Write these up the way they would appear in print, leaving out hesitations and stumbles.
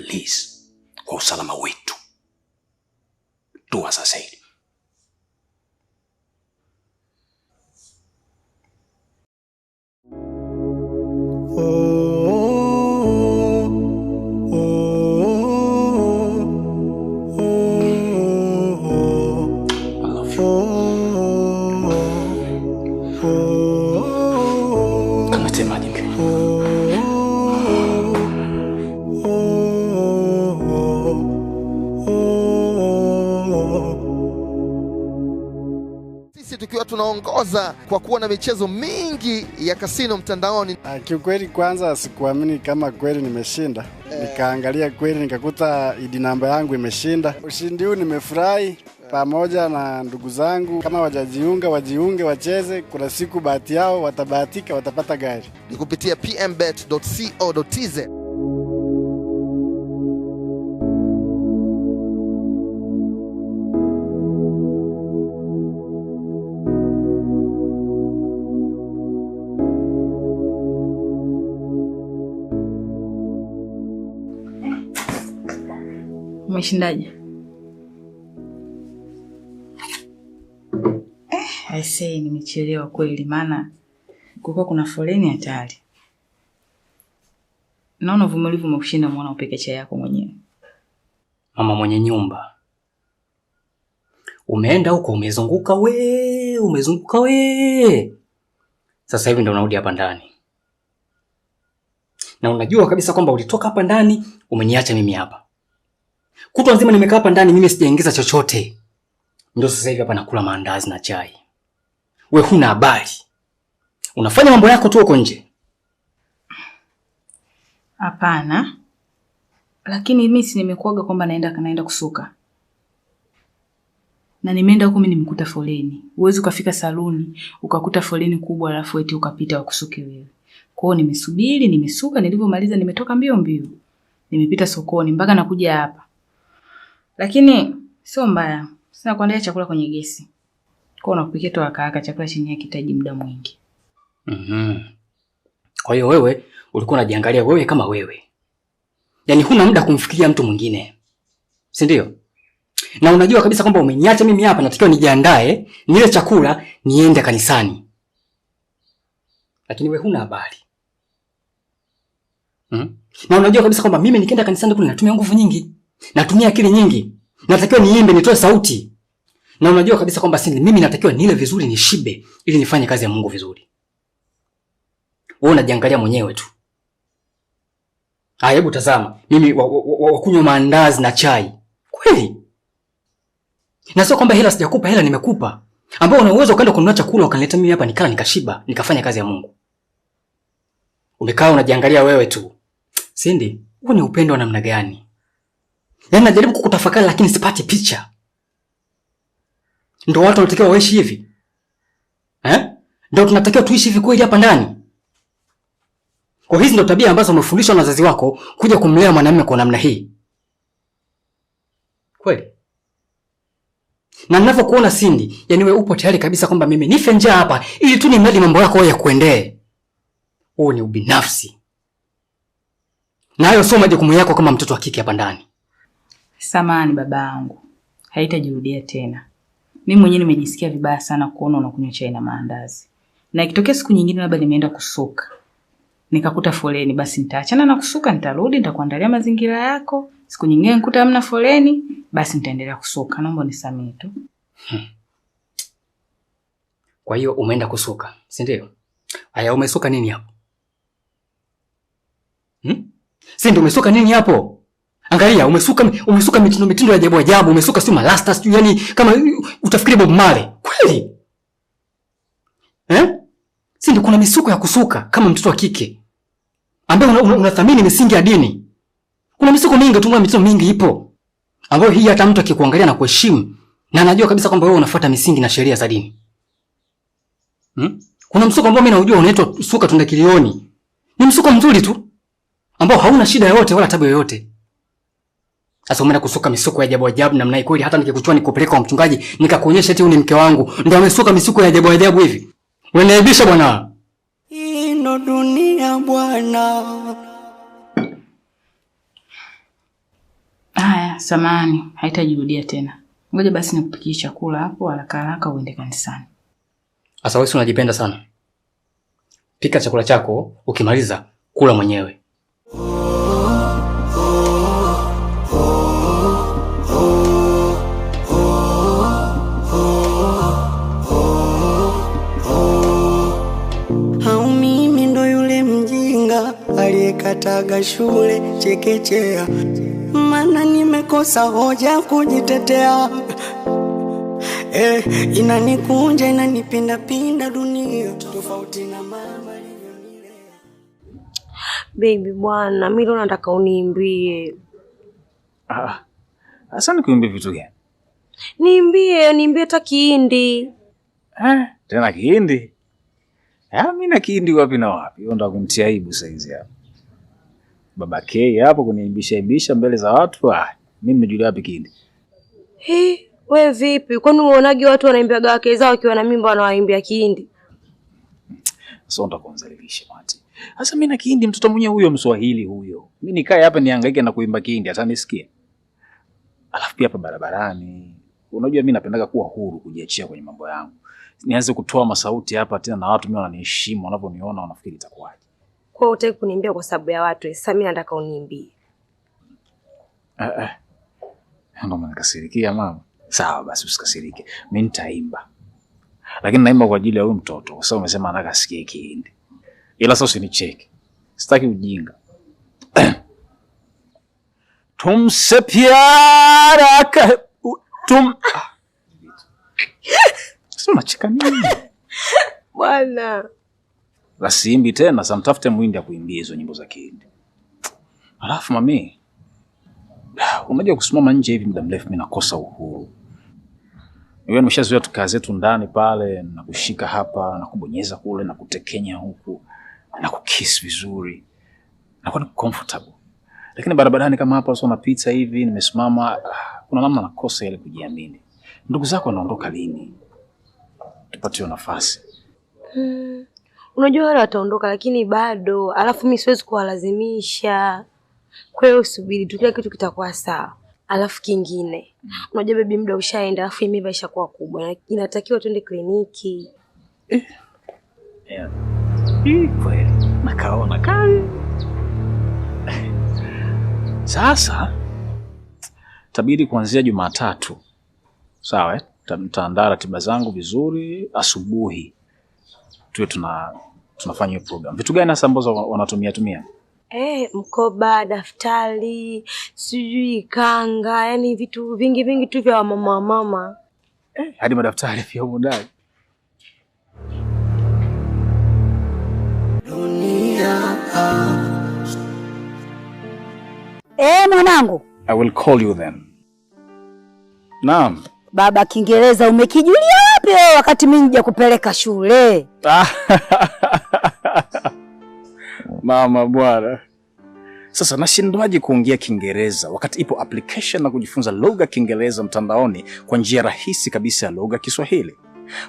please, kwa usalama wetu. Do as I said. Tukiwa tunaongoza kwa kuwa na michezo mingi ya kasino mtandaoni. Kiukweli kwanza sikuamini kama kweli nimeshinda. Nikaangalia kweli nikakuta ID namba yangu imeshinda. Ushindi huu nimefurahi pamoja na ndugu zangu. Kama wajiunge wacheze, kuna siku bahati yao watabahatika watapata gari. Ni kupitia pmbet.co.tz. Umeshindaje? I say nimechelewa kweli, maana kulikuwa kuna foleni hatari. Naona uvumilivu umekushinda mwana upeke chai yako mwenyewe. Mama mwenye nyumba. Umeenda huko umezunguka we. Sasa hivi ndo unarudi hapa ndani. Na unajua kabisa kwamba ulitoka hapa ndani umeniacha mimi hapa. Kutwa nzima nimekaa hapa ndani mimi sijaingiza chochote. Ndio sasa hivi hapa nakula maandazi na chai. Wewe huna habari. Unafanya mambo yako tu huko nje. Hapana. Lakini mimi si nimekuaga kwamba naenda kusuka. Na nimeenda huko mimi nimekuta foleni. Uwezi ukafika saluni ukakuta foleni kubwa alafu eti ukapita wakusuke wewe. Kwa hiyo nimesubiri, nimesuka, nilipomaliza nimetoka mbio. Nimepita sokoni mpaka nakuja hapa. Lakini sio mbaya. Sina kuandaa chakula kwenye gesi. Kwa hiyo nakupikia tu haraka chakula chenye kitaji muda mwingi. Kwa hiyo wewe ulikuwa unajiangalia wewe kama wewe. Yaani huna muda kumfikiria mtu mwingine. Si ndio? Na unajua kabisa kwamba umeniacha mimi hapa natakiwa nijiandae, nile chakula, niende kanisani. Lakini wewe huna habari. Na unajua kabisa kwamba mimi nikienda kanisani kule natumia nguvu nyingi. Natumia akili nyingi. Natakiwa niimbe, nitoe sauti. Na unajua kabisa kwamba mimi natakiwa nile vizuri, nishibe ili nifanye kazi ya Mungu vizuri. Wewe unajiangalia mwenyewe tu. Hebu tazama, mimi wakunywa maandazi na chai. Kweli? Na sio kwamba hela sijakupa, hela nimekupa. Ambao una uwezo ukaenda kununua chakula ukanileta mimi hapa nikala nikashiba, nikafanya kazi ya Mungu. Umekaa unajiangalia wewe tu. Cindy, huu ni upendo wa namna gani? Yaani najaribu kukutafakari lakini sipati picha. Ndio watu wanatakiwa waishi hivi? Ndio tunatakiwa tuishi hivi kweli hapa ndani? Kwa hizi ndio tabia ambazo umefundishwa na wazazi wako kuja kumlea mwanamume kwa namna hii. Kweli? Na ninavyokuona Cindy, yani wewe upo tayari kabisa kwamba mimi nife njaa hapa ili tu nimradi mambo yako ya kuendee. Huo ni ubinafsi. Na hayo sio majukumu yako kama mtoto wa kike hapa ndani. Samahani babangu. Haitajirudia tena. Mimi mwenyewe nimejisikia vibaya sana kuona unakunywa chai na maandazi. Na ikitokea siku nyingine labda nimeenda kusuka, nikakuta foleni, basi nitaachana na kusuka, nitarudi nitakuandalia mazingira yako. Siku nyingine nikuta hamna foleni, basi nitaendelea kusuka. Naomba unisamehe tu. Kwa hiyo umeenda kusuka, si ndio? Haya, umesuka nini hapo? Si ndio umesuka nini hapo? Angalia, umesuka mitindo ya ajabu, umesuka si malasta, sio yani kama utafikiri Bob Marley. Kweli? Si ndio kuna misuko ya kusuka kama mtoto wa kike ambaye unathamini misingi ya dini. Kuna misuko mingi, tungua mitindo mingi ipo ambayo hii hata mtu akikuangalia na kuheshimu na anajua kabisa kwamba wewe unafuata misingi na sheria za dini. Kuna msuko ambao mimi naujua unaitwa suka tunda kilioni. Ni msuko mzuri tu ambao hauna shida yoyote wala tabu yoyote. Sasa umeenda kusuka misuko ya ajabu namna hii kweli, hata nikikuchua nikupeleka kwa mchungaji nikakuonyesha eti ni mke wangu ndio amesuka misuko ya ajabu hivi. Unaibisha bwana. Ino dunia bwana. samahani, haitajirudia tena. Ngoja basi nikupikie chakula hapo haraka haraka uende kanisani. Asa wewe unajipenda sana. Pika chakula chako, ukimaliza kula mwenyewe. Au mimi ndo yule mjinga aliyekataga shule chekechea, maana nimekosa hoja kujitetea. Inanikunja inanipinda dunia tofauti na mama alivyonilea. Baby bwana, mimi leo nataka uniimbie. Sasa nikuimbie vitu gani? Niimbie hata Kihindi. Tena Kihindi? Mimi na Kihindi wapi na wapi? Wewe ndo kumtia aibu saizi hapa. Baba K hapo kuniimbisha mbele za watu. Mimi nimejulia wapi Kihindi? Wewe vipi? Kwani unaonaje watu wanaimbia wake zao wakiwa na mimba wanawaimbia Kihindi? Sasa utakonzalilisha mati. Sasa mimi na Kihindi mtoto mwenye huyo Mswahili huyo. Mimi nikae hapa nihangaike na kuimba Kihindi hata nisikie. Alafu pia hapa barabarani. Unajua mimi napendaga kuwa huru kujiachia kwenye mambo yangu. Nianze kutoa masauti hapa tena na watu mimi wananiheshimu, wanaponiona wanafikiri itakuwaje. Kwa hiyo utaki kuniimbia kwa sababu ya watu. Sasa mimi nataka uniimbie. Ndio mnanikasirikia mama. Sawa basi usikasirike. Mimi nitaimba. Lakini naimba kwa ajili ya huyu mtoto. Sasa umesema anataka asikie Kihindi. Ila sasa usinicheke. Sitaki ujinga. Tumse pyara ka tum. Sasa unacheka nini? Bwana. Basi imbi tena, samtafute muhindi akuimbie hizo nyimbo za Kihindi. Alafu mami, unajua kusimama nje hivi muda mrefu mimi nakosa uhuru. Wewe nimeshazoea tukaa zetu ndani pale na kushika hapa na kubonyeza kule na kutekenya huku na kukiss vizuri. Nakuwa ni comfortable. Lakini barabarani kama hapa sio napita hivi nimesimama, kuna namna nakosa ile kujiamini. Ndugu zako wanaondoka lini? Tupate nafasi. Unajua wale wataondoka lakini bado, alafu mimi siwezi kuwalazimisha. Kwa hiyo usubiri tu, kila kitu kitakuwa sawa. Alafu kingine, unajua baby muda ushaenda, alafu mimba ishakuwa kubwa. Inatakiwa twende kliniki. Kweli. Nakaona kali. Sasa tabidi kuanzia Jumatatu. Sawa Nitaandaa ratiba zangu vizuri asubuhi. Tuwe tunafanya hiyo program. Vitu gani hasa ambazo wanatumia? Mkoba, daftari, sijui kanga, yani vitu vingi tu vya mama. Hadi madaftari pia huko ndani. Mwanangu. I will call you then. Naam. Baba Kiingereza umekijulia wapi wewe wakati mimi nija kupeleka shule? Mama bwana. Sasa nashindwaje kuongea Kiingereza wakati ipo application na kujifunza lugha Kiingereza mtandaoni kwa njia rahisi kabisa ya lugha Kiswahili.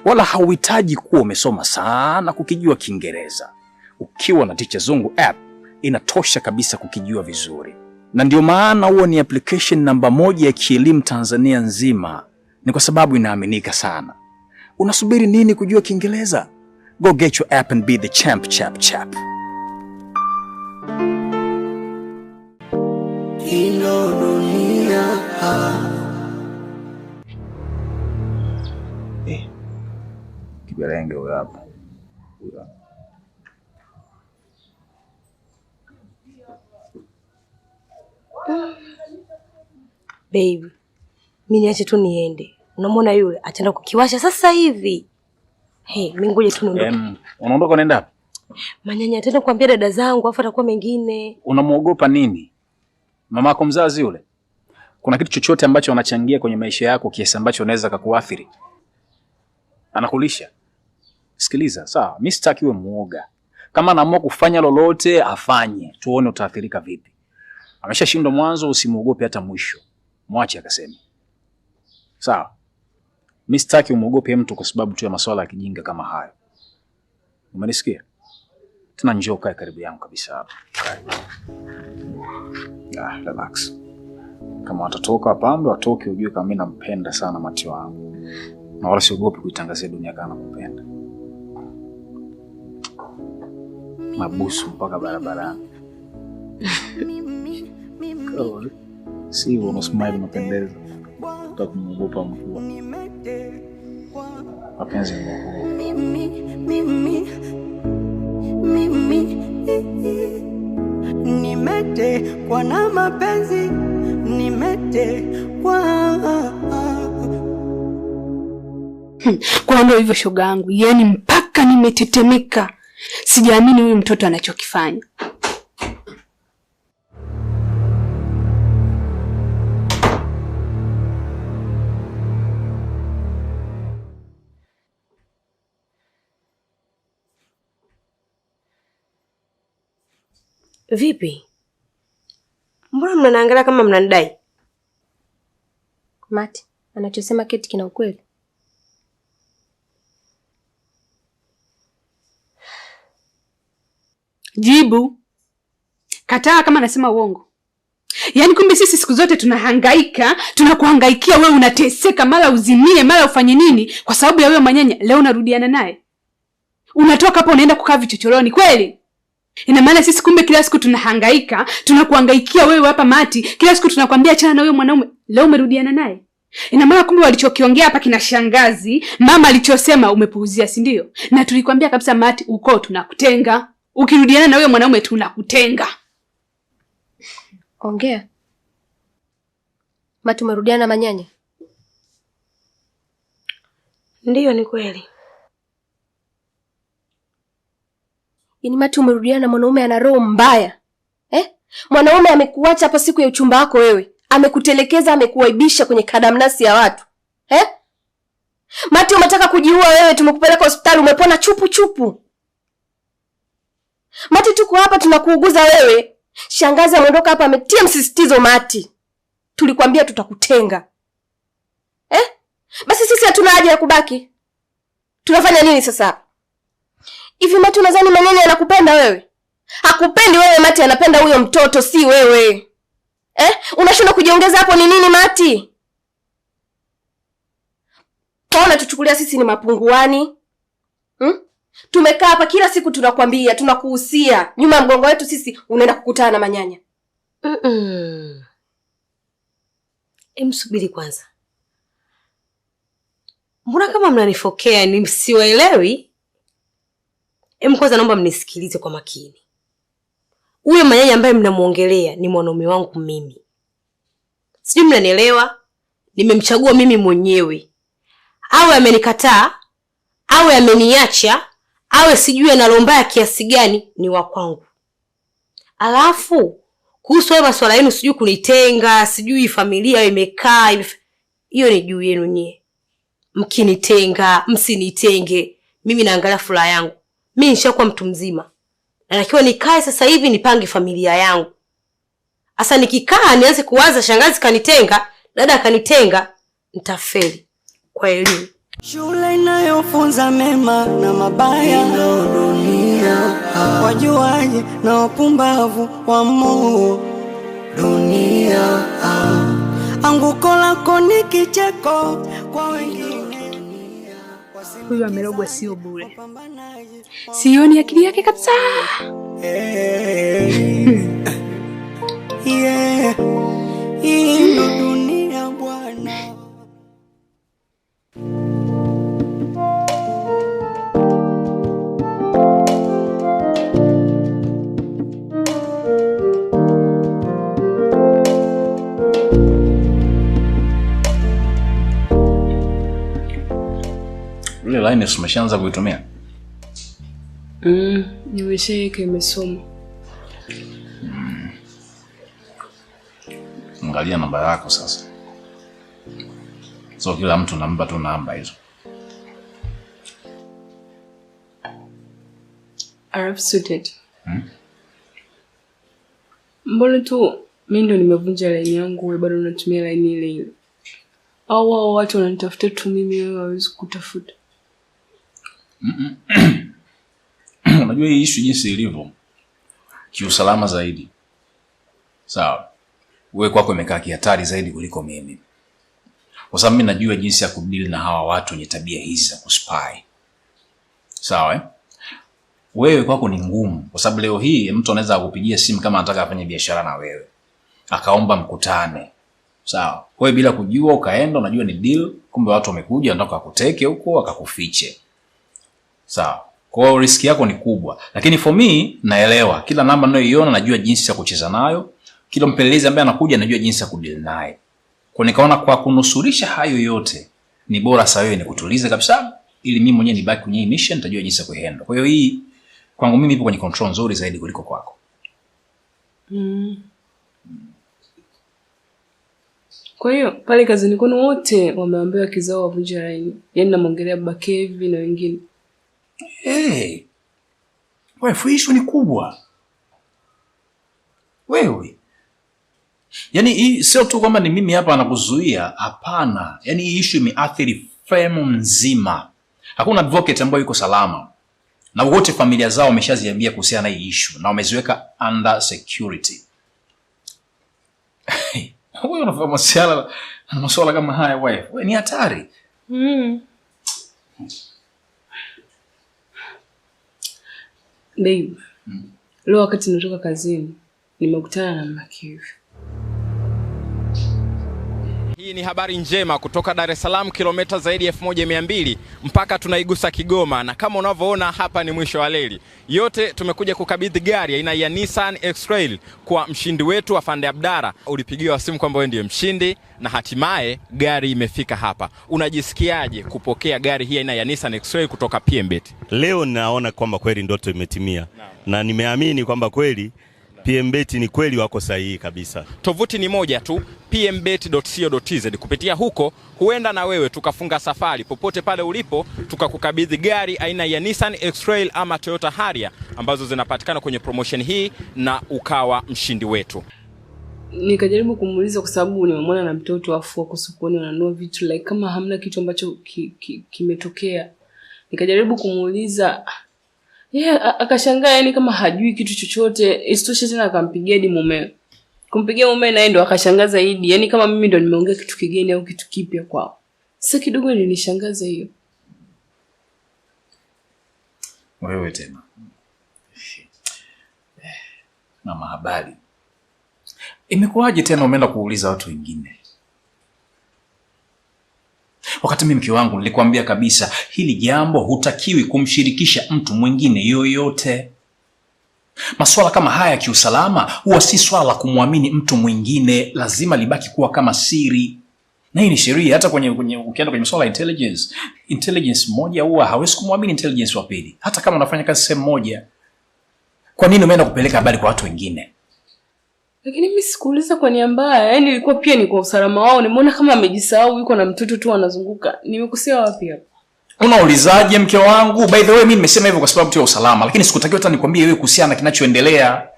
Wala hauhitaji kuwa umesoma sana kukijua Kiingereza. Ukiwa na Teacher Zungu app inatosha kabisa kukijua vizuri. Na ndio maana huo ni application namba 1 ya kielimu Tanzania nzima. Ni kwa sababu inaaminika sana. Unasubiri nini kujua Kiingereza? Go get your app and be the champ. Ino dunia. Kiberenge huyo hapa. Baby, mimi niache tu niende. Unamwona yule ataenda kukiwasha sasa hivi. Mimi ngoje tu niondoke. Unaondoka unaenda wapi? Manyanya ataenda kuambia dada zangu afu atakuwa mengine. Unamuogopa nini? Mamako mzazi yule. Kuna kitu chochote ambacho anachangia kwenye maisha yako kiasi ambacho unaweza kukuathiri? Anakulisha. Sikiliza, sawa, mimi sitaki uwe muoga. Kama anaamua kufanya lolote afanye, tuone utaathirika vipi. Ameshashindwa mwanzo, usimuogope hata mwisho. Mwache akaseme. Sawa. Mimi sitaki umuogope mtu kwa sababu tu ya masuala ya kijinga kama hayo. Umenisikia? Tena njoo kae karibu yangu kabisa hapa. Relax. Kama watatoka wapambe, watoke, ujue kama mimi nampenda sana Mati wangu. Na wala siogopi kuitangazia dunia kama nampenda. Mabusu mpaka barabarani. Si hivyo, unasmile unapendeza. Utakumwogopa mkuu. Mapenzi ni nimetekwa na mapenzi, nimetekwa. Kwa ndio hivyo shoga yangu, yani mpaka nimetetemeka. Sijaamini huyu mtoto anachokifanya. Vipi? Mbona mnaniangalia kama mnanidai? Mati, anachosema Keti kina ukweli? Jibu. Kataa kama anasema uongo. Yaani kumbe sisi siku zote tunahangaika, tunakuhangaikia wewe, unateseka, mara uzimie, mara ufanye nini kwa sababu ya wewe manyanya. Leo unarudiana naye. Unatoka hapo unaenda kukaa vichochoroni kweli? Ina maana sisi kumbe kila siku tunahangaika, tunakuhangaikia wewe hapa Mati. Kila siku tunakwambia achana na wewe mwanaume. Leo umerudiana naye. Ina maana kumbe walichokiongea hapa kina shangazi, mama alichosema umepuuzia, si ndio? Na tulikwambia kabisa Mati, uko tunakutenga. Ukirudiana na wewe mwanaume tunakutenga. Ongea. Mati, umerudiana na manyanya? Ndiyo, ni kweli. Yaani Mati, umerudiana na mwanaume ana roho mbaya. Mwanaume amekuacha hapa siku ya uchumba wako wewe. Amekutelekeza, amekuaibisha kwenye kadamnasi ya watu. Mati, umetaka kujiua wewe, tumekupeleka hospitali, umepona chupu chupu. Mati, tuko hapa tunakuuguza wewe. Shangazi ameondoka hapa, ametia msisitizo Mati. Tulikwambia tutakutenga. Basi sisi hatuna haja ya kubaki. Tunafanya nini sasa? Hivi Mati, unadhani manyanya anakupenda wewe? Hakupendi wewe Mati, anapenda huyo mtoto, si wewe. Unashindwa kujiongeza hapo ni nini Mati? Paona tuchukulia sisi ni mapunguani? Tumekaa hapa kila siku tunakwambia, tunakuhusia. Nyuma ya mgongo wetu sisi unaenda kukutana na manyanya. Msubiri kwanza. Mbona kama mnanifokea ni msiwaelewi? Kwanza naomba mnisikilize kwa makini. Huyo manyanya ambaye mnamuongelea ni mwanaume wangu mimi. Sijui mnanielewa? Nimemchagua mimi mwenyewe. Awe amenikataa, awe ameniacha, awe sijui analombaya kiasi gani, ni wa kwangu. Alafu kuhusu wewe masuala yenu sijui kunitenga, sijui familia imekaa, hiyo ni juu yenu nyie. Mkinitenga, msinitenge, mimi naangalia furaha yangu. Mimi nishakuwa mtu mzima. Natakiwa nikae sasa hivi nipange familia yangu. Asa nikikaa nianze kuwaza shangazi kanitenga, dada kanitenga, nitafeli kwa elimu. Shule inayofunza mema na mabaya, ndo dunia. Wajuaji na wapumbavu wamo dunia. Anguko lako ni kicheko kwa wengine. Huyu amerogwa sio bure. Sioni akili yake kabisa. Hii ndo dunia bwana. Ile line umeshaanza kuitumia? Nimeshaweka imesoma. Angalia namba yako sasa. So kila mtu namba tu namba hizo. Arab suited. Mbona tu mimi ndo nimevunja line yangu, wewe bado unatumia line ile ile? Au wao watu wananitafuta tu, mimi wewe hawezi kutafuta. Unajua hii issue jinsi ilivyo kiusalama zaidi. Sawa. wewe kwako imekaa kihatari zaidi kuliko mimi. Kwa sababu mimi najua jinsi ya kudeal na hawa watu wenye tabia hizi za kuspy. Sawa Wewe kwako ni ngumu kwa sababu leo hii mtu anaweza kukupigia simu kama anataka afanye biashara na wewe. Akaomba mkutane. Sawa. Wewe bila kujua ukaenda, unajua ni deal, kumbe watu wamekuja wanataka wakuteke huko akakufiche. Sawa. Kwa hiyo risk yako ni kubwa. Lakini for me naelewa kila namba ninayoiona najua jinsi ya kucheza nayo. Kila mpelelezi ambaye anakuja najua jinsi ya kudeal naye. Kwa nikaona kwa kunusurisha hayo yote ni bora sasa wewe nikutulize kabisa ili mimi mwenyewe nibaki kwenye mission nitajua jinsi ya kuhandle. Kwa hiyo hii kwangu mimi ipo kwenye control nzuri zaidi kuliko kwako. Kwa hiyo pale kazini kwenu wote wameambiwa kizao wavunje laini. Yaani namongelea baba Kevi na wengine. Wewe issue ni kubwa. Wewe. Yaani hii sio tu kwamba ni mimi hapa anakuzuia, hapana. Yaani hii issue imeathiri firm nzima. Hakuna advocate ambaye yuko salama. Na wote familia zao wameshaziambia kuhusiana na hii issue na wameziweka under security. Wewe unafahamu masuala kama haya wewe ni hatari. Babe. Leo wakati natoka kazini nimekutana na Makivi. Hii ni habari njema kutoka Dar es Salaam, kilomita zaidi ya 1200 mpaka tunaigusa Kigoma, na kama unavyoona hapa ni mwisho wa reli. Yote tumekuja kukabidhi gari aina ya Nissan X-Trail kwa mshindi wetu Afande Abdara. Ulipigiwa simu kwamba wewe ndiye mshindi na hatimaye gari imefika hapa. Unajisikiaje kupokea gari hii aina ya Nissan X-Trail kutoka PMBet? Leo naona kwamba kweli ndoto imetimia na nimeamini kwamba kweli PMBet ni kweli wako sahihi kabisa. Tovuti ni moja tu, pmbet.co.tz. Kupitia huko huenda na wewe tukafunga safari popote pale ulipo, tukakukabidhi gari aina ya Nissan X-Trail ama Toyota Harrier ambazo zinapatikana kwenye promotion hii na ukawa mshindi wetu. Nikajaribu kumuuliza kwa sababu nimemwona na mtoto afu wako sokoni wananunua vitu like kama hamna kitu ambacho kimetokea. Nikajaribu kumuuliza akashangaa, yani kama hajui kitu chochote. Isitoshe tena akampigia hadi mume. Kumpigia mume na yeye ndo akashangaa zaidi. Yani kama mimi ndo nimeongea kitu kigeni au kitu kipya kwao. Sasa kidogo ilinishangaza hiyo. Wewe tena. Mama habari. Imekuwaje tena umeenda kuuliza watu wengine? Wakati mimi mke wangu nilikwambia kabisa hili jambo hutakiwi kumshirikisha mtu mwingine yoyote. Masuala kama haya kiusalama huwa si swala la kumwamini mtu mwingine, lazima libaki kuwa kama siri. Na hii ni sheria hata ukienda kwenye masuala ya intelligence moja huwa hawezi kumwamini intelligence wa pili hata kama unafanya kazi sehemu moja. Kwa nini umeenda kupeleka habari kwa watu wengine? Lakini mimi sikuuliza kwa nia mbaya, yani ilikuwa pia ni kwa usalama wao. Nimeona kama amejisahau yuko na mtoto tu anazunguka. Nimekosea wapi hapa? Unaulizaje mke wangu? By the way mimi nimesema hivyo kwa sababu tu ya usalama, lakini sikutakiwa hata nikwambie wewe kuhusiana na kinachoendelea.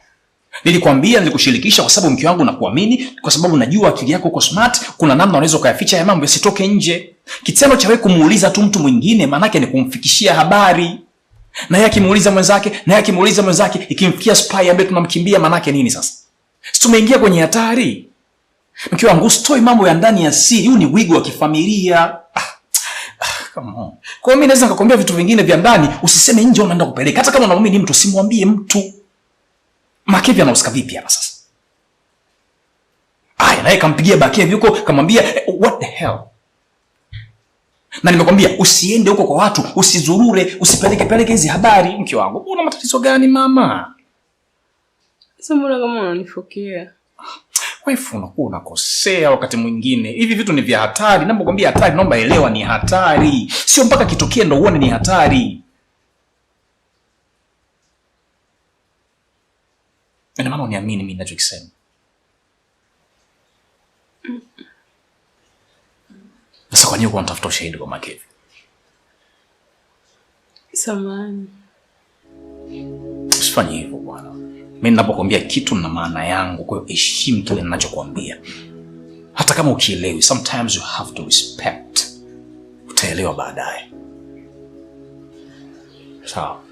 Nilikwambia nilikushirikisha kwa sababu mke wangu nakuamini, kwa sababu najua akili yako uko smart, kuna namna unaweza kuyaficha ya mambo yasitoke nje. Kitendo cha wewe kumuuliza tu mtu mwingine maana yake ni kumfikishia habari. Na yeye akimuuliza mwenzake, ikimfikia spy ambaye tunamkimbia maana yake nini sasa? Si tumeingia kwenye hatari. Mke wangu stoi mambo ya ndani ya siri, huu ni wigo wa kifamilia. Come on. Kwa mimi naweza nikakwambia vitu vingine vya ndani, usiseme nje unaenda kupeleka. Hata kama unaamini mtu simwambie mtu. Makevi anahusika vipi hapa sasa? Naye kampigia Bakevi huko kamwambia what the hell? Na nimekwambia usiende huko kwa watu, usizurure, usipeleke hizi habari. Mke wangu, una matatizo gani mama? Sasa mbona kama unanifokea? Wewe unakuwa unakosea wakati mwingine. Hivi vitu ni vya hatari. Ninapokuambia hatari, naomba elewa ni hatari. Sio mpaka kitokee ndo uone ni hatari. Ina maana uniamini mimi ninachokisema. Sasa kwa nini uko unatafuta ushahidi kwa Makevi? Samahani. Usifanye hivyo bwana. Mimi ninapokuambia kitu na maana yangu, kwa hiyo heshimu kile ninachokuambia. Hata kama ukielewi, sometimes you have to respect. Utaelewa baadaye. Sawa.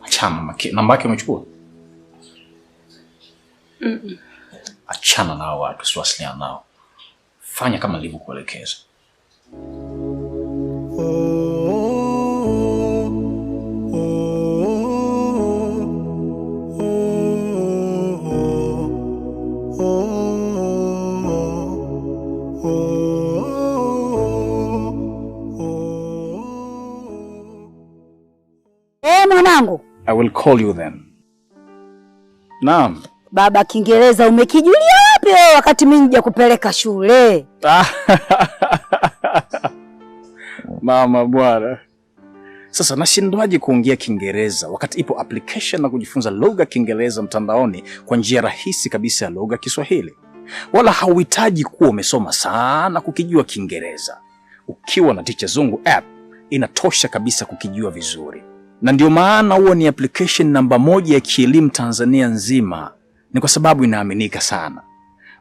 Achana namba yake umechukua? achana nao watu, usiwasiliane nao. Fanya kama nilivyokuelekeza. Mwanangu, I will call you then. Naam. Baba, Kiingereza umekijulia wapi wewe wakati mimi nija kupeleka shule? Mama bwana. Sasa nashindwaje kuongea Kiingereza wakati ipo application na kujifunza lugha Kiingereza mtandaoni kwa njia rahisi kabisa ya lugha Kiswahili. Wala hauhitaji kuwa umesoma sana kukijua Kiingereza. Ukiwa na Teacher Zungu app inatosha kabisa kukijua vizuri. Na ndio maana huo ni application namba 1 ya kielimu Tanzania nzima. Ni kwa sababu inaaminika sana.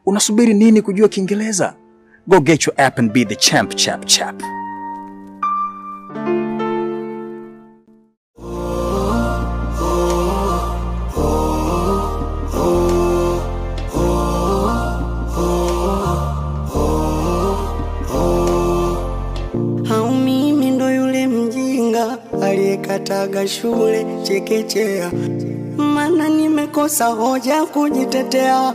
Unasubiri nini kujua Kiingereza? Go get your app and be the champ chap. Aliyekataga shule chekechea, maana nimekosa hoja kujitetea.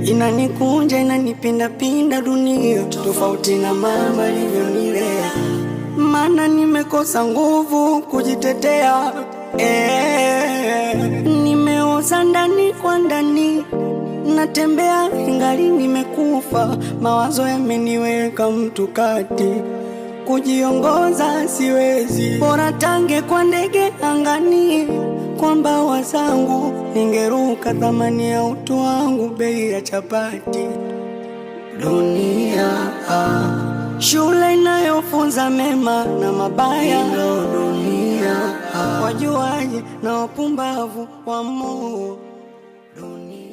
Inanikunja inanipinda dunia, tofauti na mama alivyonilea, maana nimekosa nguvu kujitetea. Nimeoza ndani kwa ndani, natembea ingali nimekufa, mawazo yameniweka mtu kati, kujiongoza siwezi, bora tange kwa ndege angani, kwa mbawa zangu ningeruka, thamani ya utu wangu bei ya chapati. Dunia shule inayofunza mema na mabaya, dunia wajuaji na wapumbavu wa Mungu. Dunia